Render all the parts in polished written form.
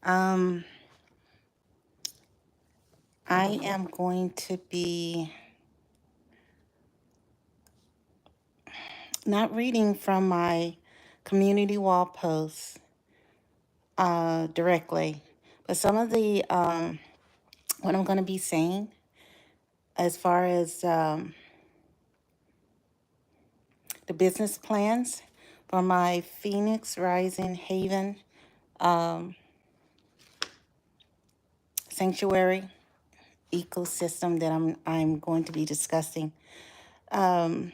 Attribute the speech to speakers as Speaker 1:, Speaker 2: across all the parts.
Speaker 1: Um, I am going to be not reading from my community wall posts directly, but some of the what I'm going to be saying as far as the business plans for my Phoenix Rising Haven um, sanctuary ecosystem that I'm going to be discussing. Um,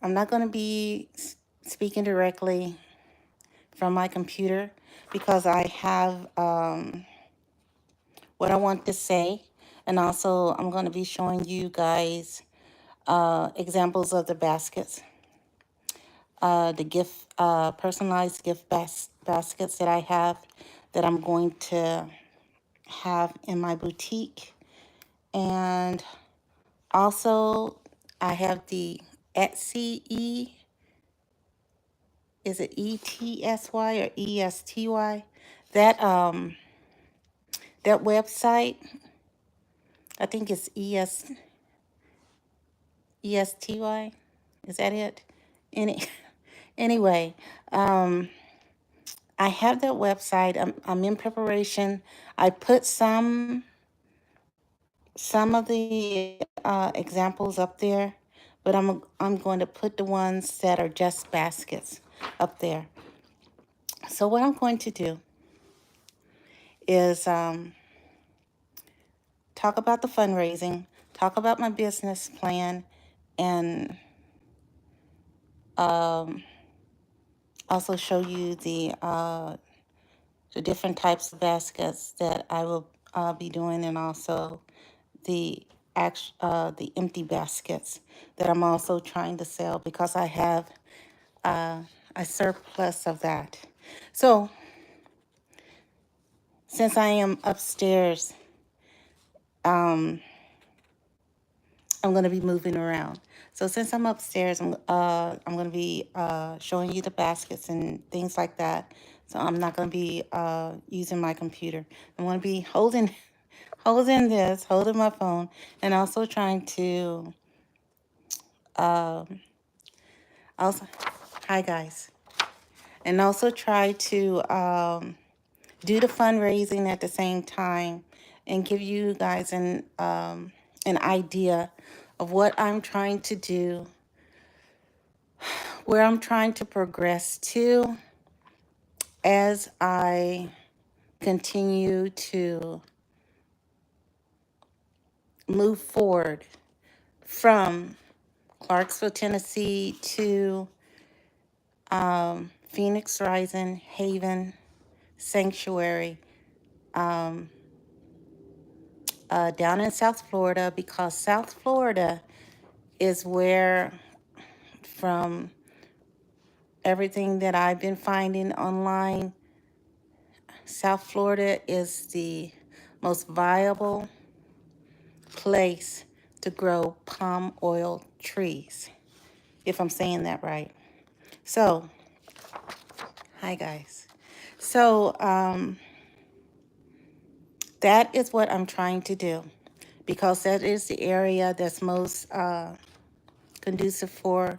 Speaker 1: I'm not going to be speaking directly from my computer because I have what I want to say, and also I'm going to be showing you guys examples of the baskets, the gift personalized gift baskets that I have that I'm going to have in my boutique. And also I have the Etsy is it ETSY or ESTY? That that website, I think it's ESTY. Is that it? Any anyway, um I have that website. I'm in preparation. I put some of the examples up there, but I'm going to put the ones that are just baskets up there. So what I'm going to do is talk about the fundraising, talk about my business plan, and um, also show you the different types of baskets that I will be doing, and also the empty baskets that I'm also trying to sell because I have a surplus of that. So since I am upstairs, um, I'm going to be moving around. So since I'm upstairs, I'm going to be showing you the baskets and things like that. So I'm not going to be using my computer. I'm going to be holding my phone, and also trying to um, also hi guys, and also try to do the fundraising at the same time and give you guys an idea of what I'm trying to do, where I'm trying to progress to as I continue to move forward from Clarksville, Tennessee to Phoenix Rising Haven Sanctuary down in South Florida, because South Florida is where, from everything that I've been finding online, South Florida is the most viable place to grow palm oil trees, if I'm saying that right. So, hi guys. So, that is what I'm trying to do, because that is the area that's most conducive for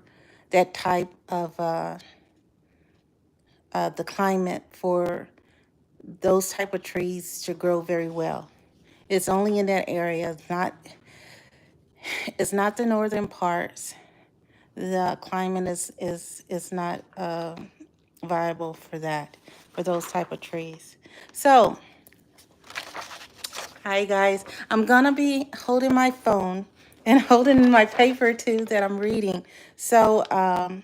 Speaker 1: that type of the climate for those type of trees to grow very well. It's only in that area. It's not the northern parts. The climate is not viable for that, for those type of trees. So, hi guys. I'm gonna be holding my phone and holding my paper too that I'm reading. So, hi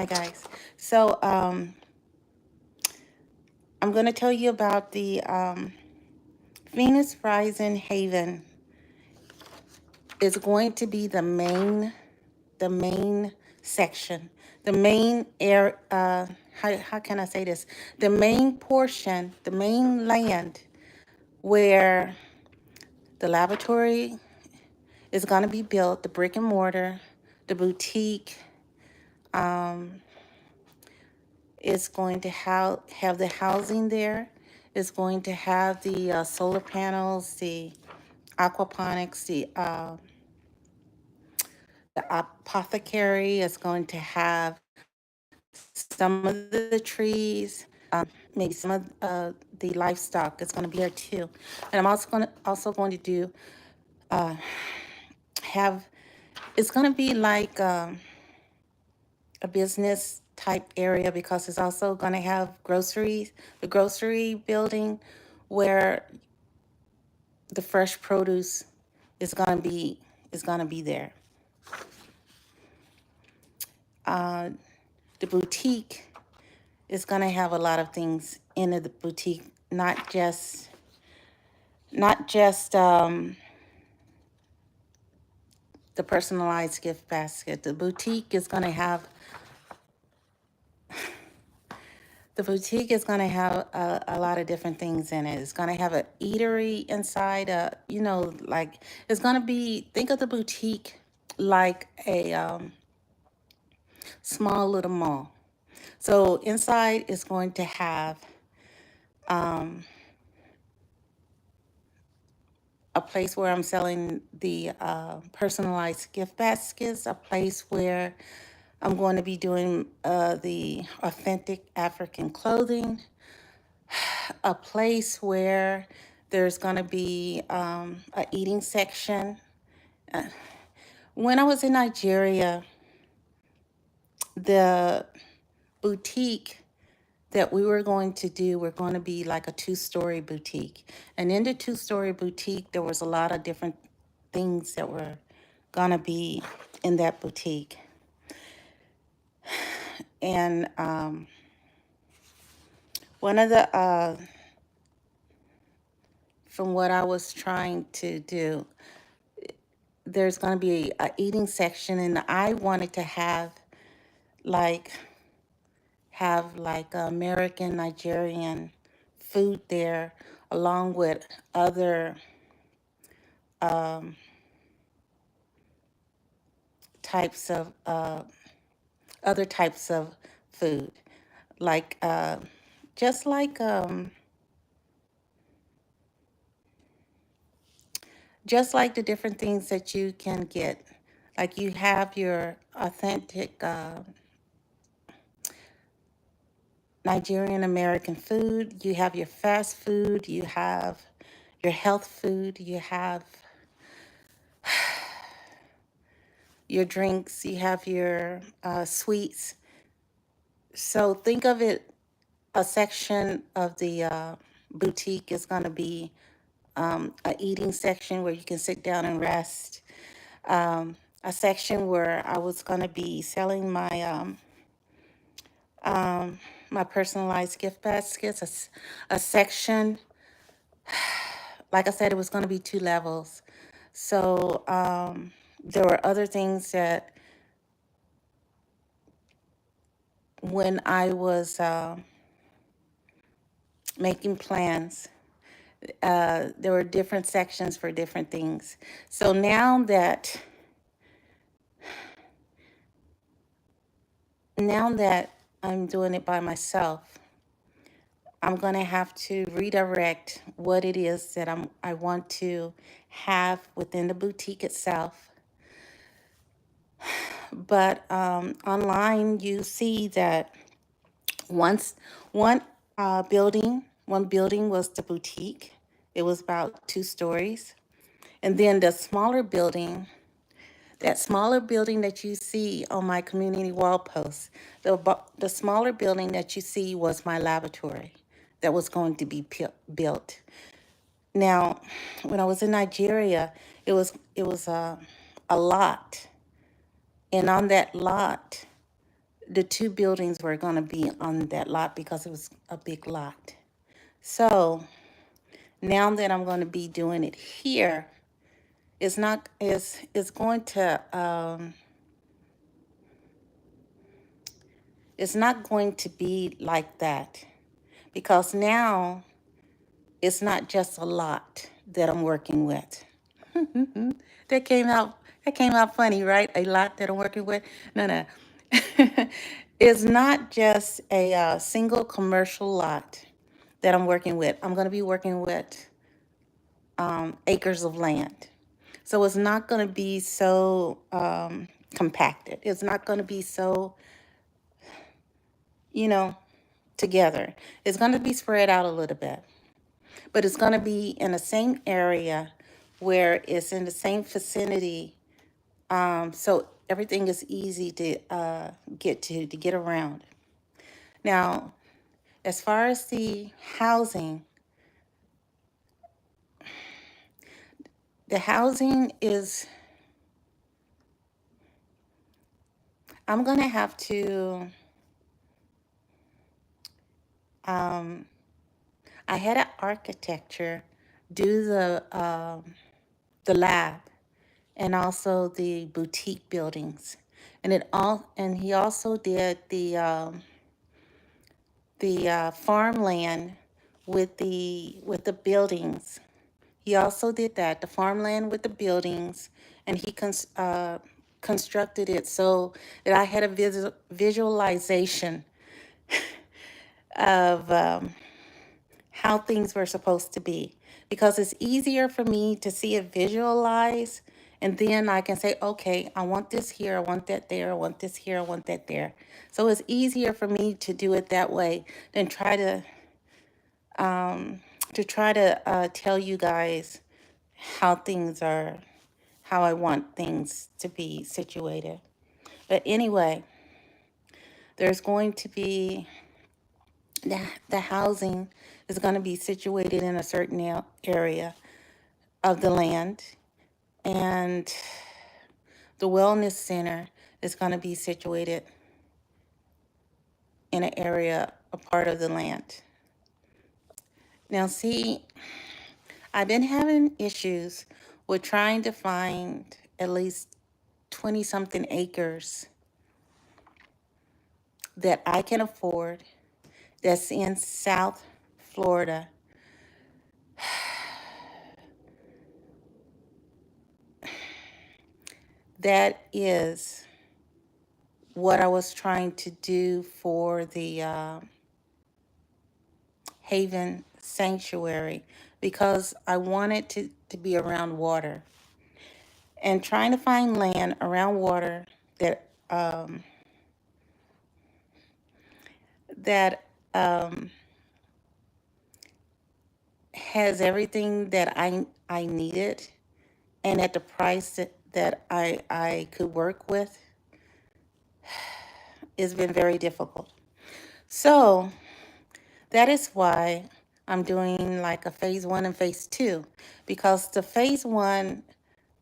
Speaker 1: guys. So, I'm gonna tell you about the Venus Rising Haven. Is going to be the main section, the main air, how can I say this? The main portion, the main land where the laboratory is going to be built, the brick and mortar, the boutique, It's going to have the housing there. It's going to have the solar panels, the aquaponics, the apothecary. It's going to have some of the trees, maybe some of the livestock is going to be there too. And I'm also going to do have it's going to be like a business type area because it's also going to have groceries, the grocery building where the fresh produce is going to be there. Uh, the boutique is going to have a lot of things in the boutique, not just the personalized gift basket. The boutique is going to have a lot of different things in it. It's going to have an eatery inside. Like it's going to be. Think of the boutique like a small little mall. So inside is going to have um, a place where I'm selling the personalized gift baskets. A place where I'm going to be doing the authentic African clothing. A place where there's going to be a eating section. When I was in Nigeria, the boutique that we were going to do were going to be like a two-story boutique. And in the two-story boutique, there was a lot of different things that were going to be in that boutique. And one of the, from what I was trying to do, there's going to be a eating section, and I wanted to like like American Nigerian food there, along with um, types of other types of food, like just like just like the different things that you can get. Like you have your authentic Nigerian American food, you have your fast food, you have your health food, you have your drinks, you have your sweets. So think of it, a section of the boutique is going to be a eating section where you can sit down and rest. A section where I was going to be selling my personalized gift baskets. A section, like I said, it was going to be 2 levels. So there were other things that when I was making plans, there were different sections for different things. So now that I'm doing it by myself, I'm going to have to redirect what it is that I want to have within the boutique itself. But online, you see that once one building was the boutique. It was about 2 stories. And then that smaller building that you see on my community wall post, the smaller building that you see was my laboratory that was going to be built. Now, when I was in Nigeria, it was a lot, and on that lot, the 2 buildings were going to be on that lot because it was a big lot. So now that I'm going to be doing it here, it's going to it's not going to be like that, because now it's not just a lot that I'm working with. that came out that came out funny, right? A lot that I'm working with. No, no. It's not just a single commercial lot that I'm working with. I'm going to be working with acres of land. So it's not going to be so compacted. It's not going to be so, you know, together. It's going to be spread out a little bit, but it's going to be in the same area where it's in the same vicinity. So everything is easy to to get around. Now, as far as the housing is, I'm going to have to, um, I had an architecture do the lab and also the boutique buildings. And he also did the farmland with the buildings. He also did that, the farmland with the buildings, and he constructed it so that I had a visualization of how things were supposed to be. Because it's easier for me to see it visualize, and then I can say, okay, I want this here, I want that there, I want this here, I want that there. So it's easier for me to do it that way than try to tell you guys how things are, how I want things to be situated. But anyway, there's going to be the housing is going to be situated in a certain area of the land, and the wellness center is going to be situated in an area, a part of the land. Now, see, I've been having issues with trying to find at least 20 something acres that I can afford that's in South Florida. That is what I was trying to do for the Haven Sanctuary, because I wanted to be around water. And trying to find land around water that that has everything that I needed, and at the price that I could work with, has been very difficult. So that is why I'm doing like a phase 1 and phase 2, because the phase 1,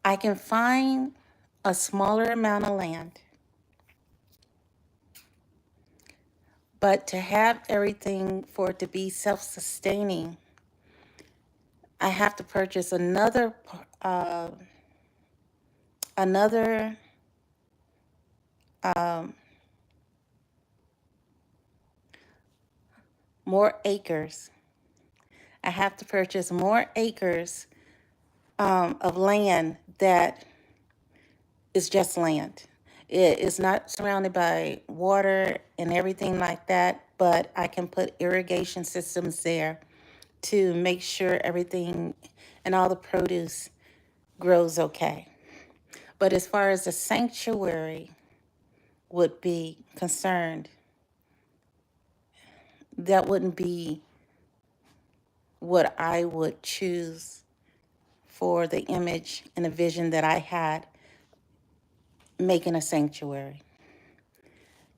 Speaker 1: I can find a smaller amount of land, but to have everything for it to be self-sustaining, I have to purchase another more acres. I have to purchase more acres of land that is just land. It is not surrounded by water and everything like that, but I can put irrigation systems there to make sure everything and all the produce grows okay. But as far as the sanctuary would be concerned, that wouldn't be what I would choose for the image and the vision that I had making a sanctuary.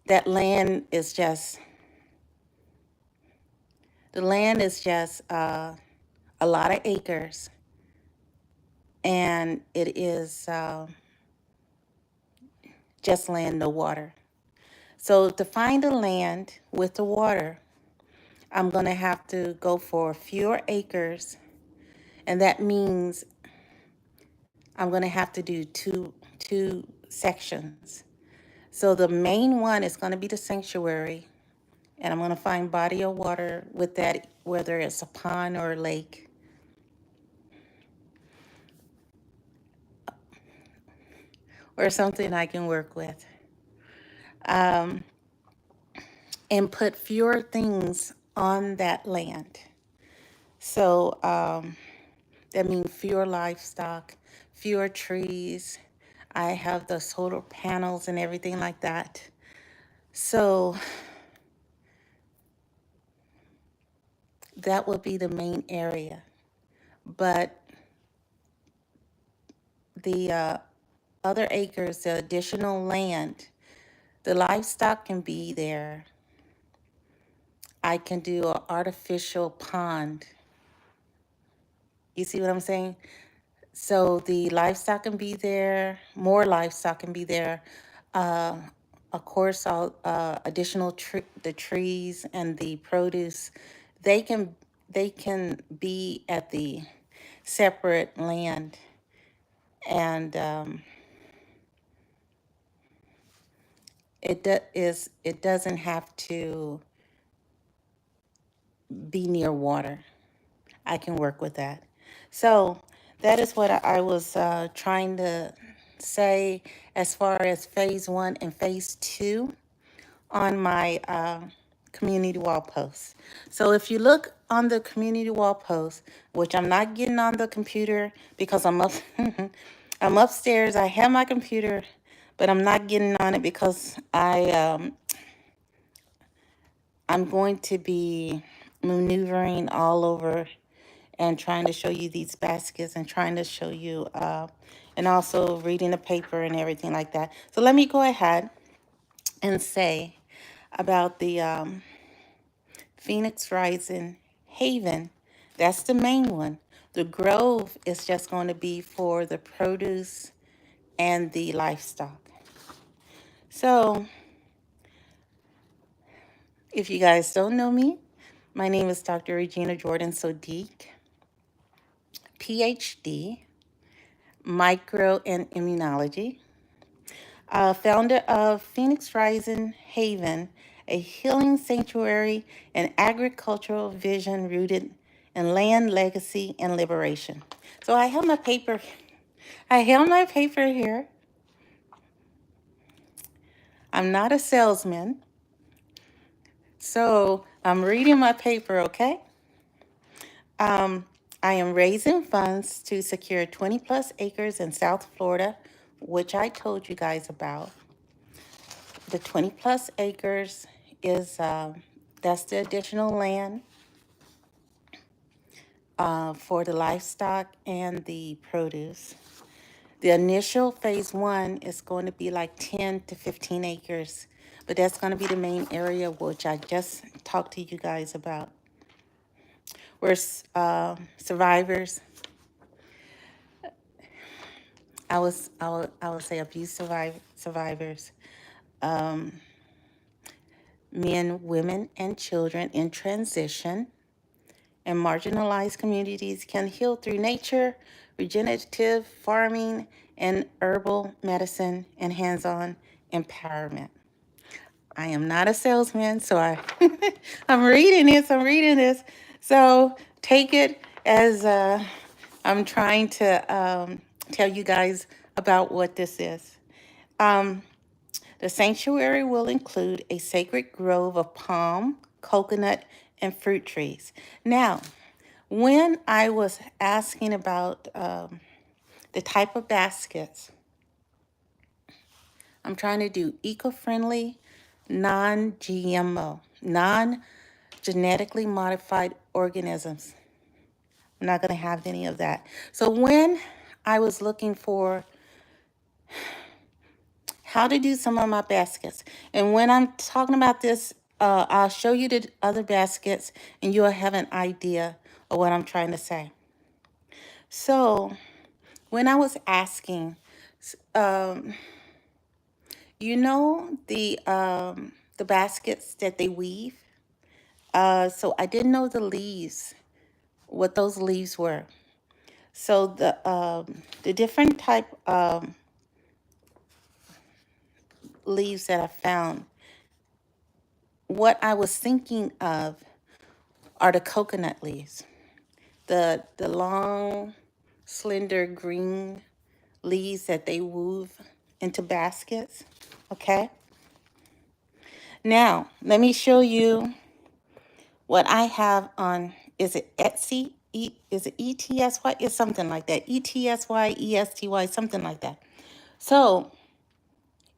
Speaker 1: That land is just, the land is just a lot of acres, and it is just land, no water. So to find the land with the water, I'm going to have to go for fewer acres, and that means I'm going to have to do two sections. So the main one is going to be the sanctuary, and I'm going to find body of water with that, whether it's a pond or a lake, or something I can work with. um, and put fewer things on that land. So that means fewer livestock, fewer trees. I have the solar panels and everything like that. So that would be the main area. But the other acres, the additional land, the livestock can be there. I can do an artificial pond. You see what I'm saying? So the livestock can be there, more livestock can be there. Uh, of course, all additional the trees and the produce, they can they can be at the separate land, and it doesn't have to be near water. I can work with that. So that is what I was trying to say as far as phase 1 and phase 2 on my community wall post. So if you look on the community wall post, which I'm not getting on the computer because I'm up, I'm upstairs. I have my computer, but I'm not getting on it because I'm going to be maneuvering all over and trying to show you these baskets and trying to show you and also reading the paper and everything like that. So let me go ahead and say about the Phoenix Rising Haven. That's the main one. The Grove is just going to be for the produce and the livestock. So if you guys don't know me, my name is Dr. Regina Jordan Sodiq, PhD, micro and immunology, founder of Phoenix Rising Haven, a healing sanctuary and agricultural vision rooted in land, legacy, and liberation. So I have my paper. I have my paper here. I'm not a salesman, so I'm reading my paper, okay? Um, I am raising funds to secure 20 plus acres in South Florida, which I told you guys about. The 20 plus acres is that's the additional land for the livestock and the produce. The initial phase 1 is going to be like 10 to 15 acres, but that's going to be the main area which I just talked to you guys about. We're survivors. I would say abuse survivors, men, women, and children in transition, and marginalized communities can heal through nature, regenerative farming, and herbal medicine and hands-on empowerment. I am not a salesman, so I'm reading this. I'm reading this. So take it as I'm trying to tell you guys about what this is. The sanctuary will include a sacred grove of palm, coconut, and fruit trees. Now, when I was asking about the type of baskets, I'm trying to do eco-friendly, non-GMO, non-genetically modified organisms. I'm not going to have any of that. So when I was looking for how to do some of my baskets, and when I'm talking about this, I'll show you the other baskets and you'll have an idea of what I'm trying to say. So when I was asking, you know the baskets that they weave? So I didn't know the leaves, what those leaves were. So the different type of leaves that I found, what I was thinking of are the coconut leaves. The long, slender green leaves that they weave into baskets, okay? Now, let me show you what I have on, is it Etsy? Is it ETSY? It's something like that. ETSY, ESTY, something like that. So,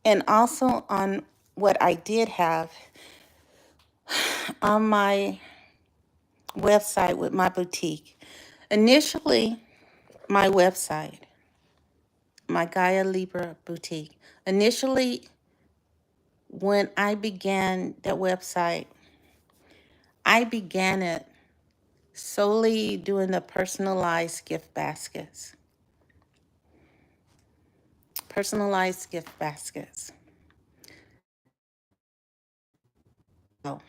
Speaker 1: and also on what I did have on my website with my boutique. Initially, my website, my Gaia Libra boutique. Initially, when I began that website, I began it solely doing the personalized gift baskets. Personalized gift baskets. So,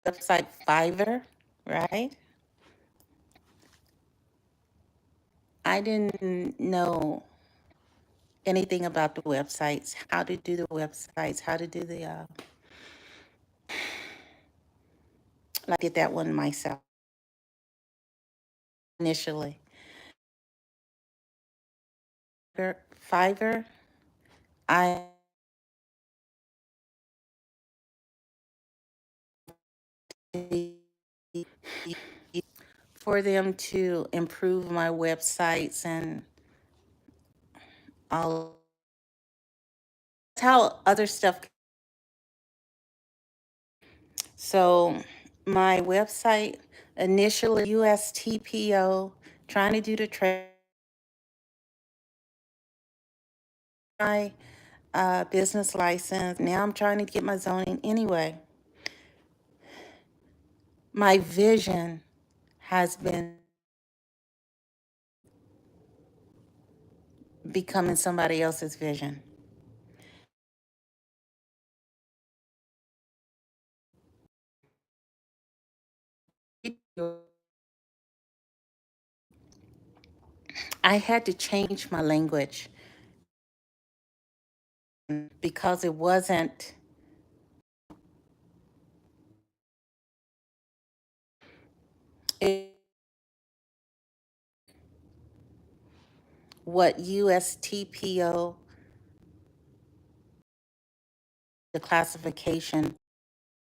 Speaker 1: website Fiverr, right? I didn't know anything about the websites, how to do the websites, how to do the, I did that one myself initially. Fiverr, I for them to improve my websites and all. That's how other stuff. So my website initially USTPO, trying to do the my business license. Now I'm trying to get my zoning. Anyway, my vision has been becoming somebody else's vision. I had to change my language because it wasn't it, what USTPO, the classification,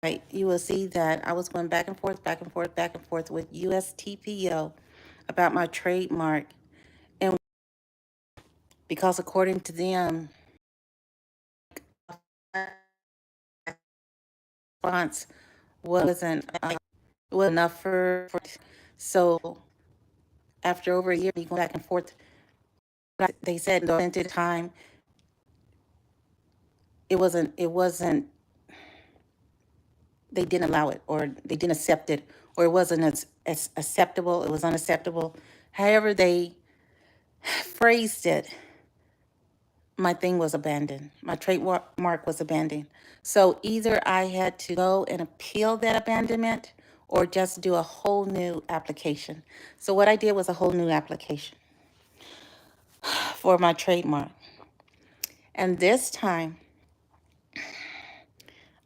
Speaker 1: right? You will see that I was going back and forth, back and forth, back and forth with USTPO about my trademark. And because according to them, response wasn't was enough for so after over a year, me going back and forth, they said no into time. It wasn't they didn't allow it or they didn't accept it or it wasn't as acceptable, it was unacceptable. However they phrased it, my thing was abandoned. My trademark was abandoned. So either I had to go and appeal that abandonment or just do a whole new application. So what I did was a whole new application for my trademark. And this time,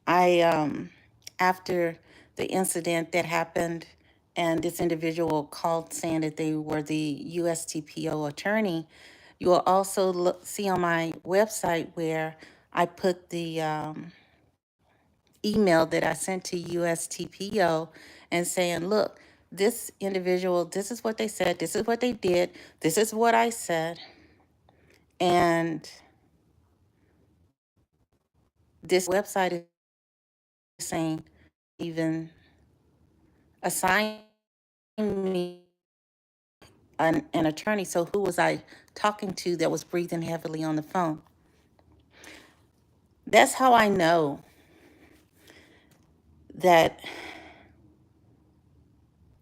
Speaker 1: after the incident that happened, and this individual called saying that they were the USTPO attorney, you will also see on my website where I put the email that I sent to USTPO and saying, look, this individual, this is what they said, this is what they did, this is what I said, and this website is saying even assign me an attorney. So who was I talking to that was breathing heavily on the phone? That's how I know that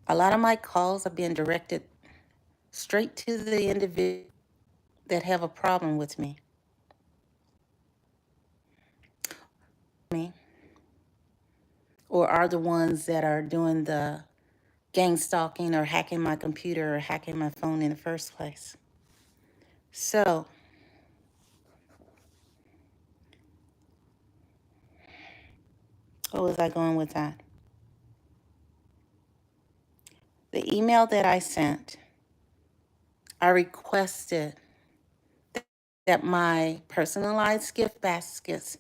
Speaker 1: a lot of my calls are being directed straight to the individual that have a problem with me. Or are the ones that are doing the gang stalking or hacking my computer or hacking my phone in the first place. So, where was I going with that? The email that I sent, I requested that my personalized gift baskets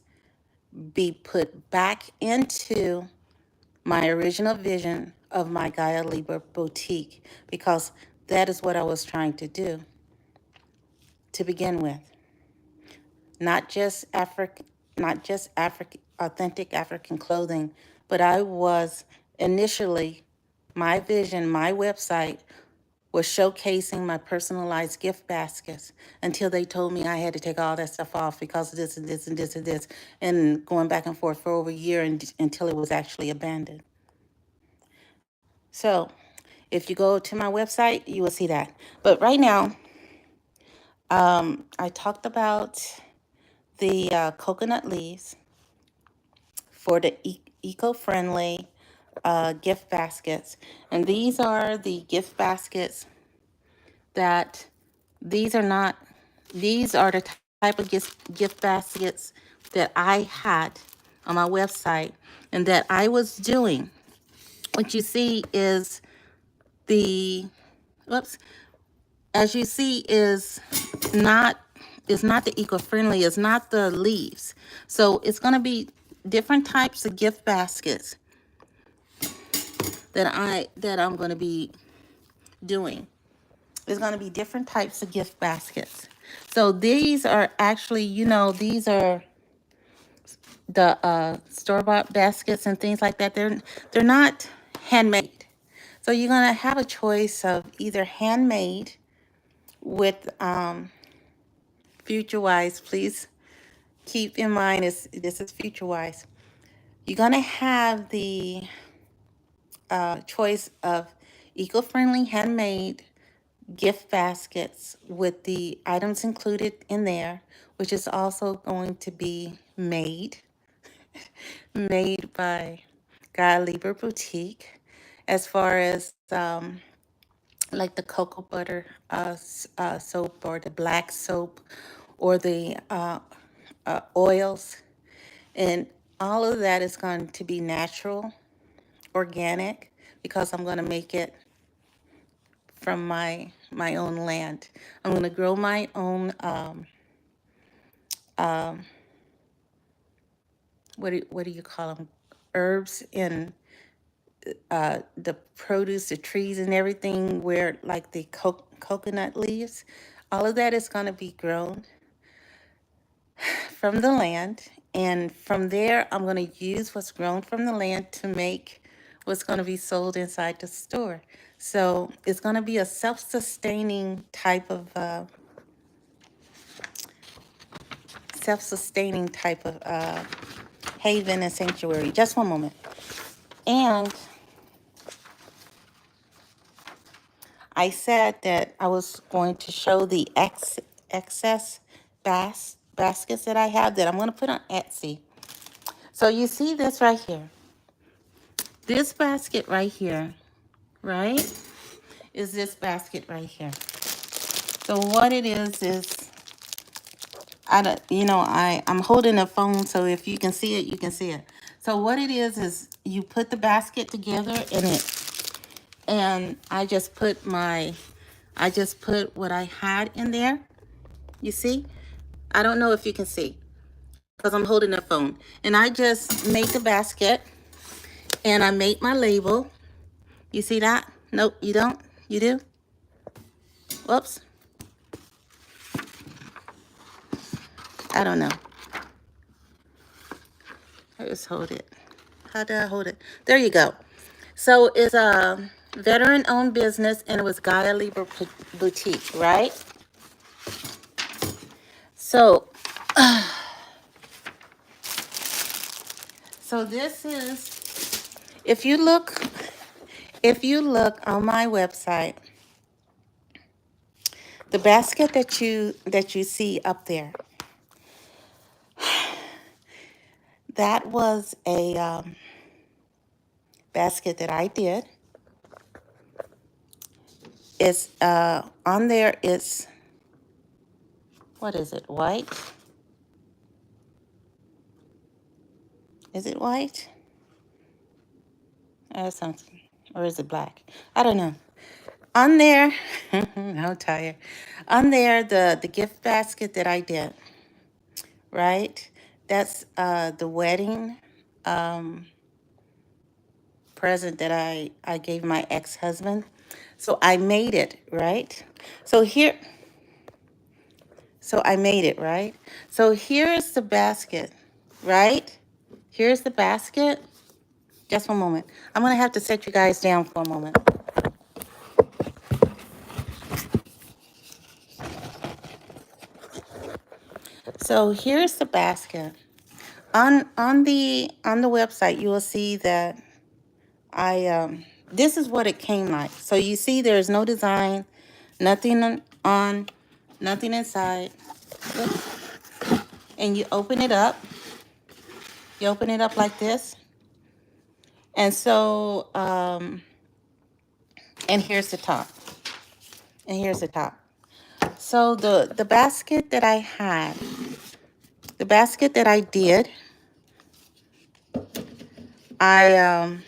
Speaker 1: be put back into my original vision of my Gaia Libra boutique, because that is what I was trying to do to begin with. Not just African authentic African clothing, but I was initially, my vision, my website was showcasing my personalized gift baskets, until they told me I had to take all that stuff off because of this and this and this and this, and going back and forth for over a year, until it was actually abandoned. So if you go to my website, you will see that. But right now, I talked about the coconut leaves for the eco-friendly gift baskets. And these are the gift baskets that, these are not, these are the type of gift baskets that I had on my website and that I was doing. What you see is the, whoops, as you see not, is not the eco-friendly, it's not the leaves. So it's going to be different types of gift baskets that I'm going to be doing. There's going to be different types of gift baskets. So these are actually, these are the store-bought baskets and things like that. They're not handmade. So you're going to have a choice of either handmade with FutureWise. Please keep in mind this is FutureWise. You're going to have the choice of eco-friendly handmade gift baskets with the items included in there, which is also going to be made by Gaia Libra Boutique, as far as like the cocoa butter soap, or the black soap, or the oils. And all of that is going to be natural, organic, because I'm going to make it from my own land. I'm going to grow my own what do you call them, herbs, and the produce, the trees and everything, where like the coconut leaves, all of that is going to be grown from the land. And from there, I'm going to use what's grown from the land to make what's going to be sold inside the store. So it's going to be a self-sustaining type of haven and sanctuary. Just one moment. And I said that I was going to show the excess baskets that I have that I'm going to put on Etsy. So you see this right here. This basket right here, right, is this basket right here. So what it is I don't, I'm holding a phone, so if you can see it, you can see it. So what it is you put the basket together and I just put what I had in there. You see? I don't know if you can see, because I'm holding a phone. And I just made the basket, and I made my label. You see that? Nope, you don't? You do? Whoops. I don't know. I just hold it. How do I hold it? There you go. So it's a veteran-owned business, and it was Gaia Libra Boutique, right? So, so this is, if you look on my website, the basket that you see up there, that was a basket that I did. It's on there. It's, what is it? White? Is it white? Something, or is it black? I don't know. On there, I'm tired. On there, the gift basket that I did, right? That's the wedding um, present that I gave my ex-husband. So I made it, right? So here, so I made it, right? So here's the basket, right? Here's the basket. Just one moment. I'm going to have to set you guys down for a moment. So here's the basket. On the website, you will see that this is what it came like. So you see there's no design, nothing on nothing inside. And you open it up. You open it up like this. And so and here's the top. And here's the top. So the basket that I had, the basket that I did, I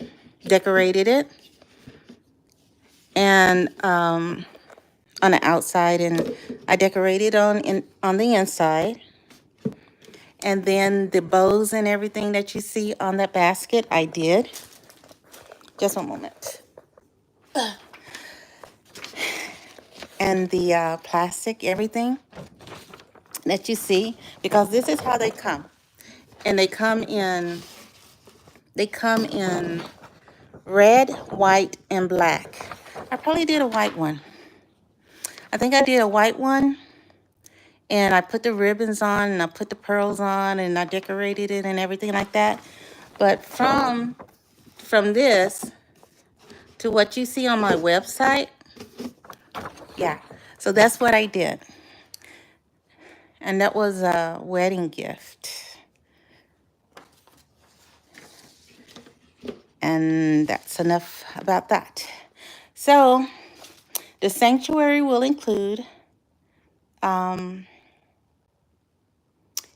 Speaker 1: decorated it and on the outside, and I decorated on the inside. And then the bows and everything that you see on that basket, I did. Just one moment. And the plastic, everything that you see, because this is how they come. And they come in red, white, and black. I probably did a white one. I think I did a white one, and I put the ribbons on, and I put the pearls on, and I decorated it and everything like that. But from this to what you see on my website, yeah. So that's what I did. And that was a wedding gift. And that's enough about that. So the sanctuary will include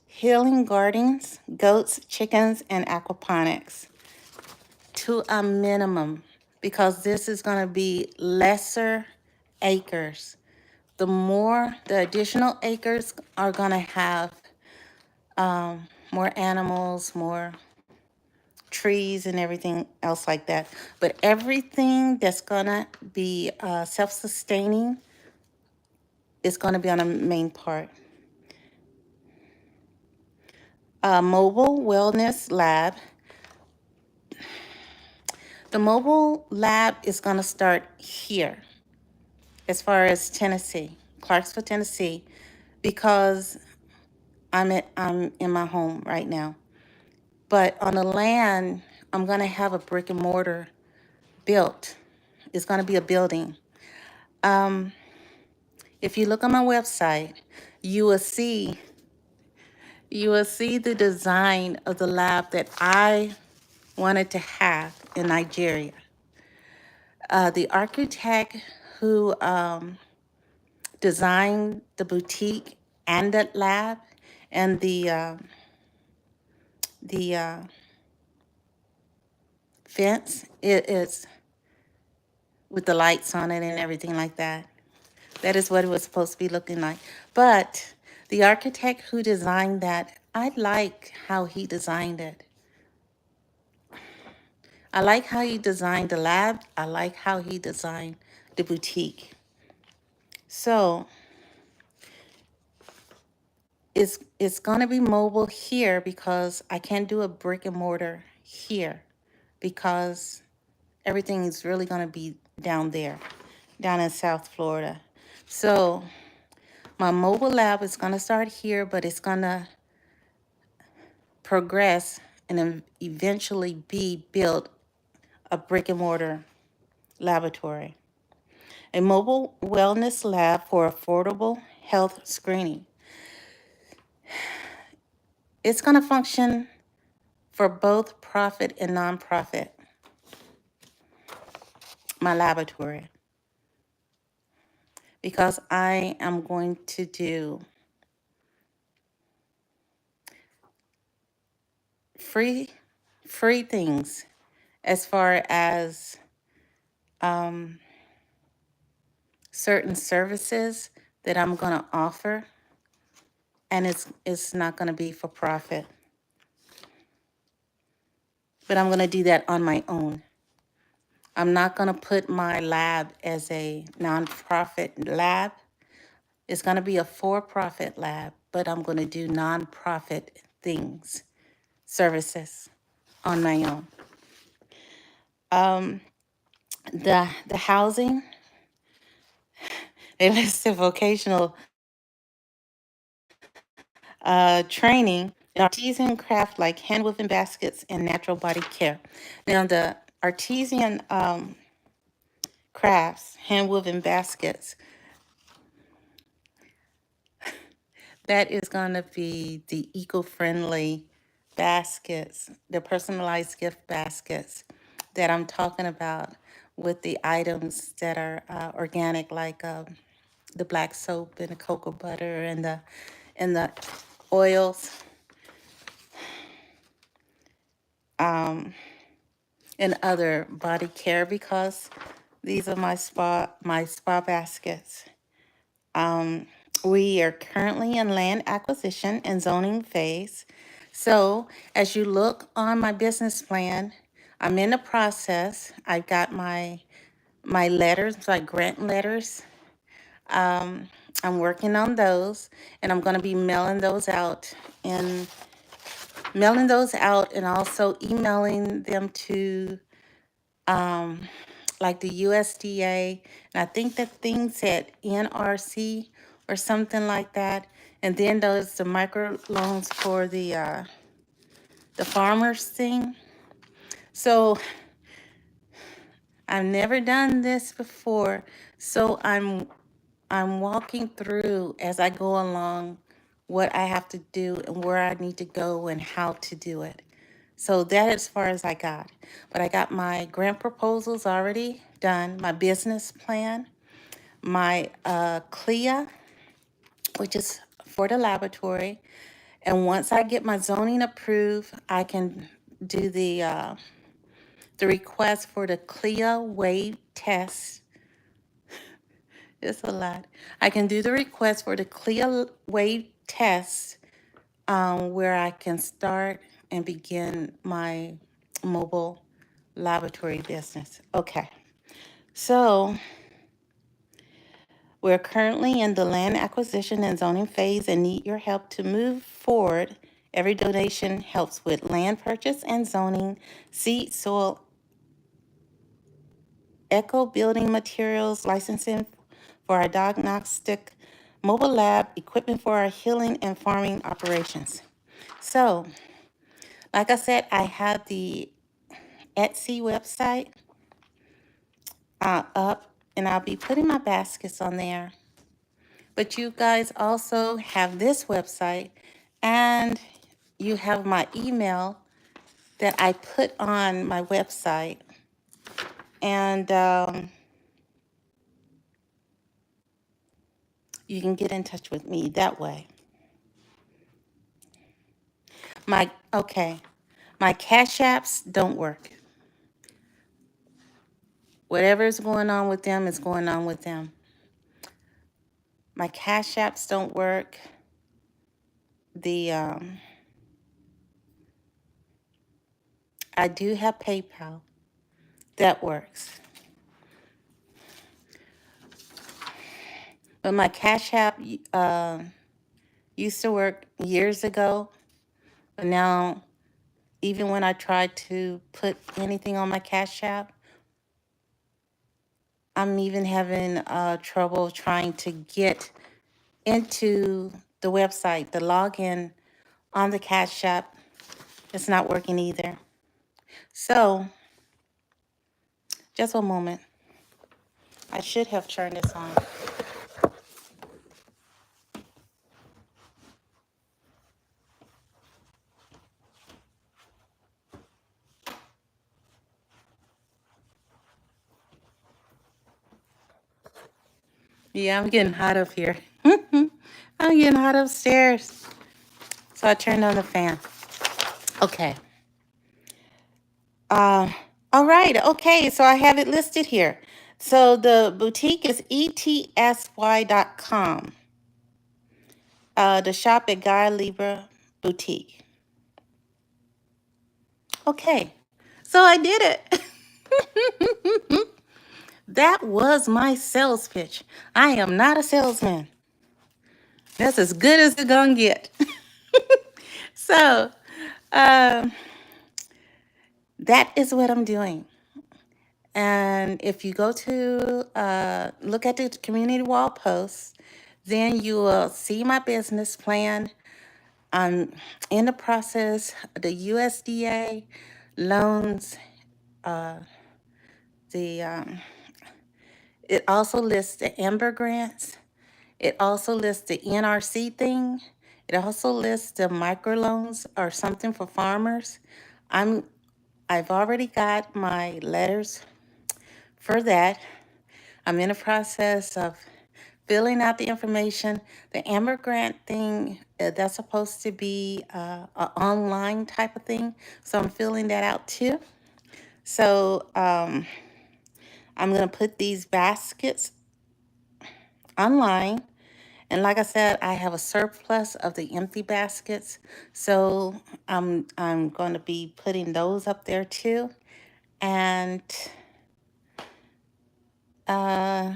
Speaker 1: healing gardens, goats, chickens, and aquaponics to a minimum, because this is going to be lesser acres. The additional acres are going to have more animals, more trees, and everything else like that. But everything that's going to be self-sustaining is going to be on the main part. Mobile wellness lab. The mobile lab is going to start here as far as Tennessee, Clarksville, Tennessee, because I'm in my home right now. But on the land, I'm going to have a brick and mortar built. It's going to be a building. If you look on my website, you will see the design of the lab that I wanted to have in Nigeria. The architect who designed the boutique and that lab and the fence, it is with the lights on it and everything like that. That is what it was supposed to be looking like. But the architect who designed that, I like how he designed it. I like how he designed the lab. I like how he designed the boutique. So it's going to be mobile here because I can't do a brick and mortar here because everything is really going to be down there, down in South Florida. So my mobile lab is going to start here, but it's going to progress and eventually be built a brick and mortar laboratory. A mobile wellness lab for affordable health screening. It's going to function for both profit and nonprofit, my laboratory, because I am going to do free things as far as certain services that I'm going to offer, and it's not going to be for profit. But I'm going to do that on my own. I'm not going to put my lab as a nonprofit lab. It's going to be a for-profit lab, but I'm going to do nonprofit things, services on my own. The housing, they listed vocational training, artisan craft like hand woven baskets and natural body care. Now the artisan crafts, hand woven baskets, that is going to be the eco-friendly baskets, the personalized gift baskets that I'm talking about, with the items that are organic, like the black soap and the cocoa butter and the oils, and other body care, because these are my spa baskets. We are currently in land acquisition and zoning phase. So as you look on my business plan, I'm in the process. I've got my letters, my grant letters. I'm working on those, and I'm going to be and also emailing them to like the USDA, and I think that thing said NRC or something like that. And then there's the micro loans for the farmers thing. So I've never done this before, so I'm walking through as I go along what I have to do and where I need to go and how to do it. So that as far as I got. But I got my grant proposals already done, my business plan, my CLIA, which is for the laboratory. And once I get my zoning approved, I can do the request for the CLIA wave test. It's a lot. I can do the request for the CLIA wave test, where I can start and begin my mobile laboratory business. Okay, so we're currently in the land acquisition and zoning phase and need your help to move forward. Every donation helps with land purchase and zoning, seed, soil, eco building materials, licensing for our diagnostic mobile lab, equipment for our healing and farming operations. So, like I said, I have the Etsy website up, and I'll be putting my baskets on there. But you guys also have this website, and you have my email that I put on my website. And you can get in touch with me that way. My Cash Apps don't work. Whatever is going on with them is going on with them. My Cash Apps don't work. I do have PayPal. That works. But my Cash App used to work years ago. But now, even when I try to put anything on my Cash App, I'm even having trouble trying to get into the website. The login on the Cash App, it's not working either. So, just a moment. I should have turned this on. Yeah, I'm getting hot up here. I'm getting hot upstairs. So I turned on the fan. Okay. All right. Okay. So I have it listed here. So the boutique is etsy.com. The shop at Guy Libra Boutique. Okay, so I did it. That was my sales pitch. I am not a salesman. That's as good as it's gonna get. So um, that is what I'm doing. And if you go to look at the community wall posts, then you will see my business plan. I'm in the process, the USDA loans, the it also lists the Amber grants. It also lists the NRC thing. It also lists the microloans or something for farmers. I've already got my letters for that. I'm in the process of filling out the information. The Amber Grant thing, that's supposed to be an online type of thing. So I'm filling that out too. So I'm going to put these baskets online. And like I said, I have a surplus of the empty baskets. So I'm going to be putting those up there too. And uh,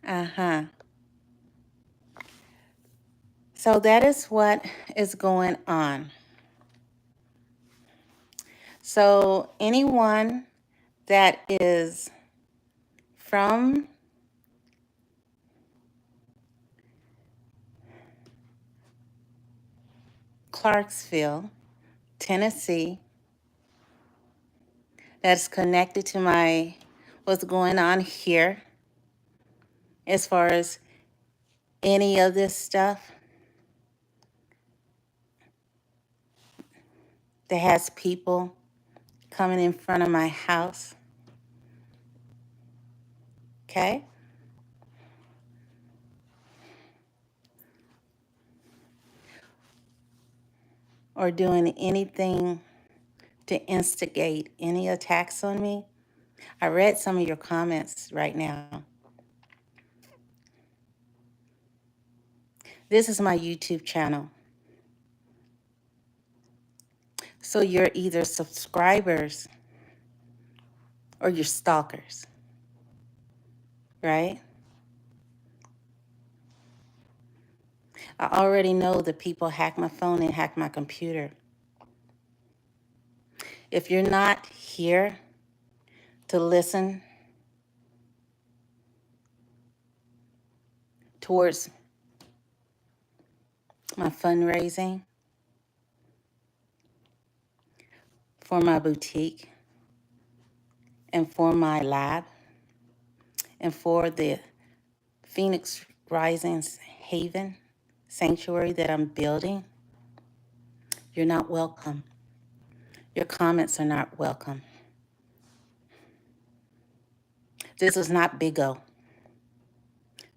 Speaker 1: uh-huh. So that is what is going on. So anyone that is from Clarksville, Tennessee, that's connected to my what's going on here as far as any of this stuff that has people coming in front of my house, okay? Or doing anything to instigate any attacks on me. I read some of your comments right now. This is my YouTube channel. So you're either subscribers or you're stalkers, right? I already know that people hack my phone and hack my computer. If you're not here to listen towards my fundraising for my boutique and for my lab and for the Phoenix Rising's Haven sanctuary that I'm building, you're not welcome. Your comments are not welcome. This is not Big O.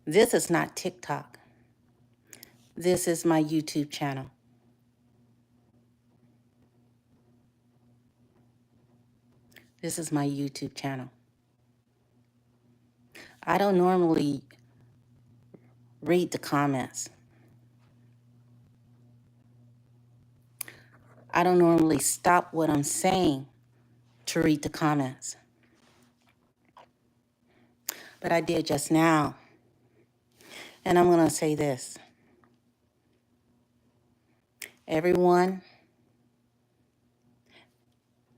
Speaker 1: This is not TikTok. This is my YouTube channel. This is my YouTube channel. I don't normally read the comments. I don't normally stop what I'm saying to read the comments. But I did just now. And I'm going to say this. Everyone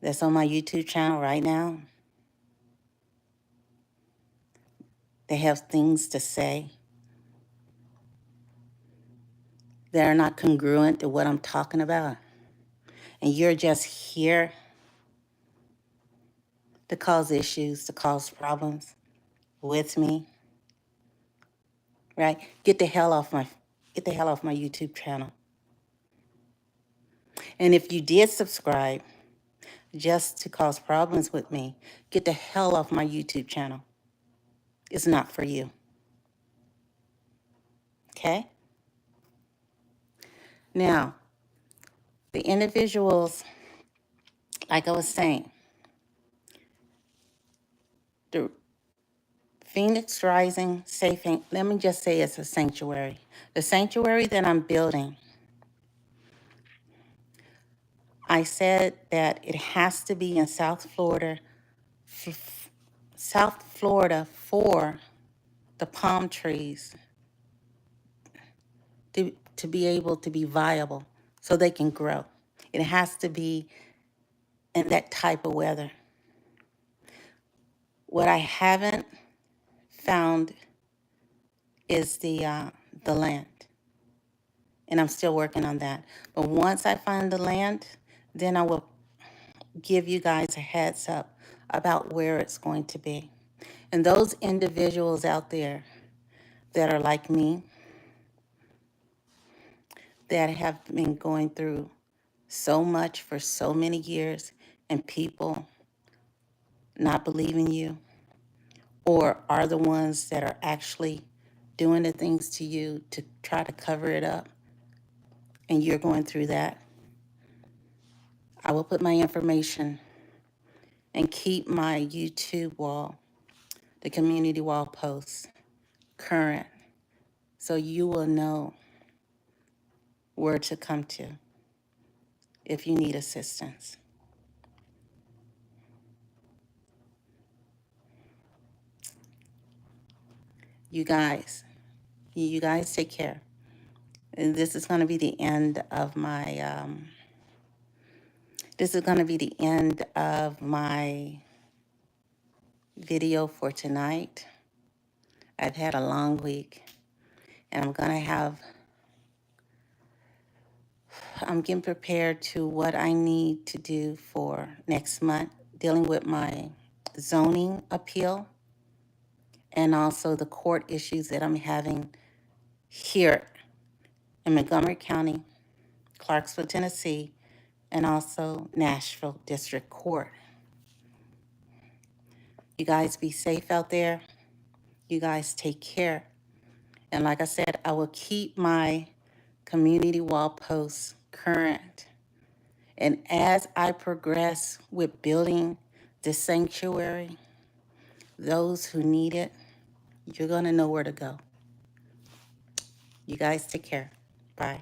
Speaker 1: that's on my YouTube channel right now, they have things to say that are not congruent to what I'm talking about. And you're just here to cause issues, to cause problems with me, right? Get the hell off my YouTube channel. And if you did subscribe just to cause problems with me, get the hell off my YouTube channel. is not for you. Okay? Now, the individuals, like I was saying, the Phoenix Rising Safe, let me just say it's a sanctuary. The sanctuary that I'm building, I said that it has to be in South Florida, South Florida for the palm trees to be able to be viable so they can grow. It has to be in that type of weather. What I haven't found is the land, and I'm still working on that. But once I find the land, then I will give you guys a heads up about where it's going to be. And those individuals out there that are like me, that have been going through so much for so many years, and people not believing you, or are the ones that are actually doing the things to you to try to cover it up, and you're going through that, I will put my information and keep my YouTube wall, the community wall posts, current, so you will know where to come to if you need assistance. You guys take care. And this is going to be the end of my video for tonight. I've had a long week, and I'm getting prepared to what I need to do for next month, dealing with my zoning appeal and also the court issues that I'm having here in Montgomery County, Clarksville, Tennessee, and also Nashville District Court. You guys be safe out there. You guys take care. And like I said, I will keep my community wall posts current. And as I progress with building this sanctuary, those who need it, you're going to know where to go. You guys take care. Bye.